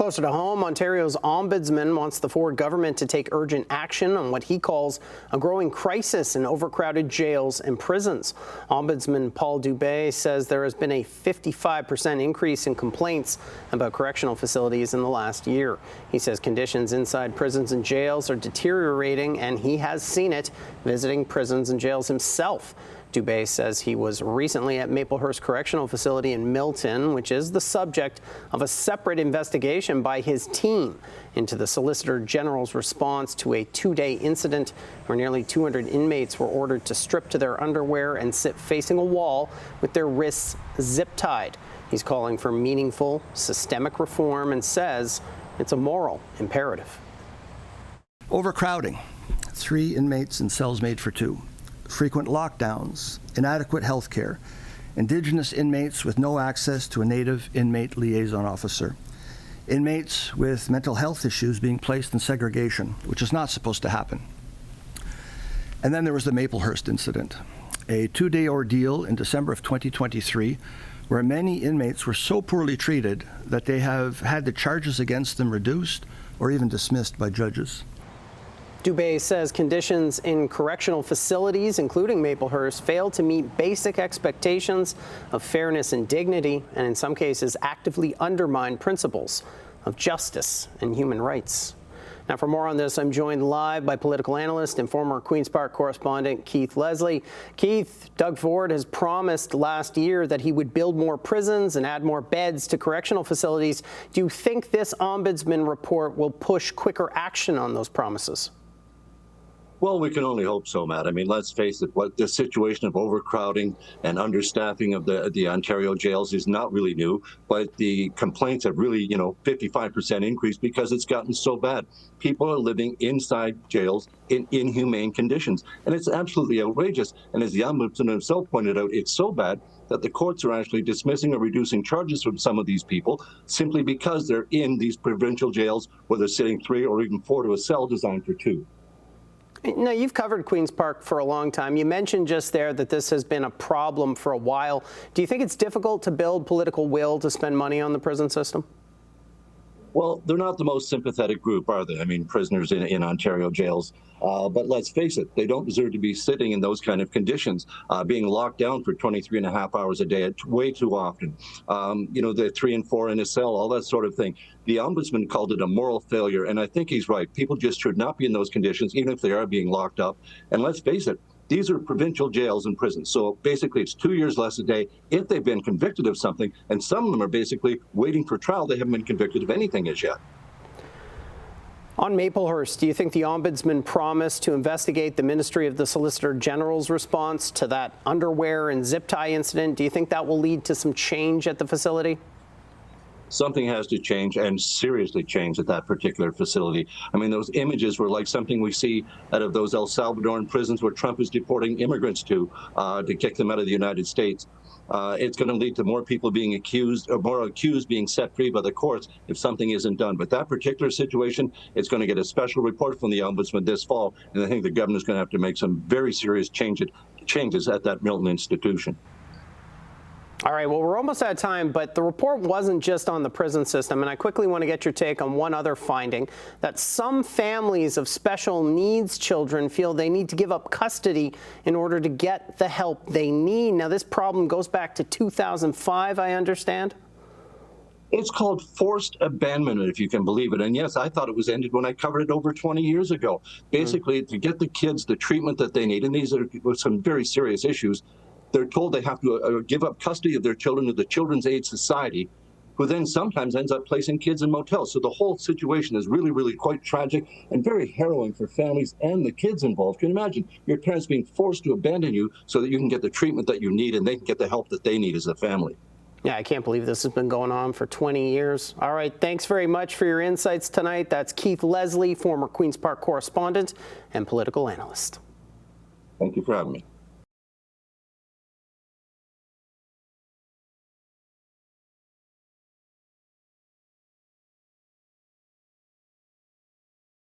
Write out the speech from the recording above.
Closer to home, Ontario's ombudsman wants the Ford government to take urgent action on what he calls a growing crisis in overcrowded jails and prisons. Ombudsman Paul Dube says there has been a 55% increase in complaints about correctional facilities in the last year. He says conditions inside prisons and jails are deteriorating, and he has seen it visiting prisons and jails himself. Dube says he was recently at Maplehurst Correctional Facility in Milton, which is the subject of a separate investigation by his team into the Solicitor General's response to a two-day incident where nearly 200 inmates were ordered to strip to their underwear and sit facing a wall with their wrists zip-tied. He's calling for meaningful, systemic reform and says it's a moral imperative. Overcrowding. 3 inmates in cells made for 2. Frequent lockdowns, inadequate health care, Indigenous inmates with no access to a Native inmate liaison officer, inmates with mental health issues being placed in segregation, which is not supposed to happen. And then there was the Maplehurst incident, a 2-day ordeal in December of 2023, where many inmates were so poorly treated that they have had the charges against them reduced or even dismissed by judges. Dube says conditions in correctional facilities, including Maplehurst, fail to meet basic expectations of fairness and dignity, and in some cases actively undermine principles of justice and human rights. Now, for more on this, I'm joined live by political analyst and former Queen's Park correspondent Keith Leslie. Keith, Doug Ford has promised last year that he would build more prisons and add more beds to correctional facilities. Do you think this ombudsman report will push quicker action on those promises? Well, we can only hope so, Matt. I mean, let's face it, what the situation of overcrowding and understaffing of the Ontario jails is not really new, but the complaints have really, 55% increased because it's gotten so bad. People are living inside jails in inhumane conditions, and it's absolutely outrageous. And as the ombudsman himself pointed out, it's so bad that the courts are actually dismissing or reducing charges from some of these people simply because they're in these provincial jails where they're sitting 3 or even 4 to a cell designed for 2. Now, you've covered Queen's Park for a long time. You mentioned just there that this has been a problem for a while. Do you think it's difficult to build political will to spend money on the prison system? Well, they're not the most sympathetic group, are they? I mean, prisoners in Ontario jails. But let's face it, they don't deserve to be sitting in those kind of conditions, being locked down for 23 and a half hours a day, way too often. The 3 and 4 in a cell, all that sort of thing. The ombudsman called it a moral failure, and I think he's right. People just should not be in those conditions, even if they are being locked up. And let's face it, these are provincial jails and prisons. So basically, it's 2 years less a day if they've been convicted of something. And some of them are basically waiting for trial. They haven't been convicted of anything as yet. On Maplehurst, do you think the ombudsman promised to investigate the Ministry of the Solicitor General's response to that underwear and zip tie incident? Do you think that will lead to some change at the facility? Something has to change, and seriously change, at that particular facility. I mean, those images were like something we see out of those El Salvadoran prisons where Trump is deporting immigrants to kick them out of the United States. It's going to lead to more people being accused, or more accused being set free by the courts if something isn't done. But that particular situation, it's going to get a special report from the ombudsman this fall, and I think the governor's going to have to make some very serious changes at that Milton institution. All right, well, we're almost out of time, but the report wasn't just on the prison system, and I quickly want to get your take on one other finding, that some families of special needs children feel they need to give up custody in order to get the help they need. Now, this problem goes back to 2005, I understand? It's called forced abandonment, if you can believe it. And yes, I thought it was ended when I covered it over 20 years ago. Basically, to get the kids the treatment that they need, and these are some very serious issues, they're told they have to give up custody of their children to the Children's Aid Society, who then sometimes ends up placing kids in motels. So the whole situation is really, really quite tragic and very harrowing for families and the kids involved. Can you imagine your parents being forced to abandon you so that you can get the treatment that you need and they can get the help that they need as a family? Yeah, I can't believe this has been going on for 20 years. All right, thanks very much for your insights tonight. That's Keith Leslie, former Queen's Park correspondent and political analyst. Thank you for having me.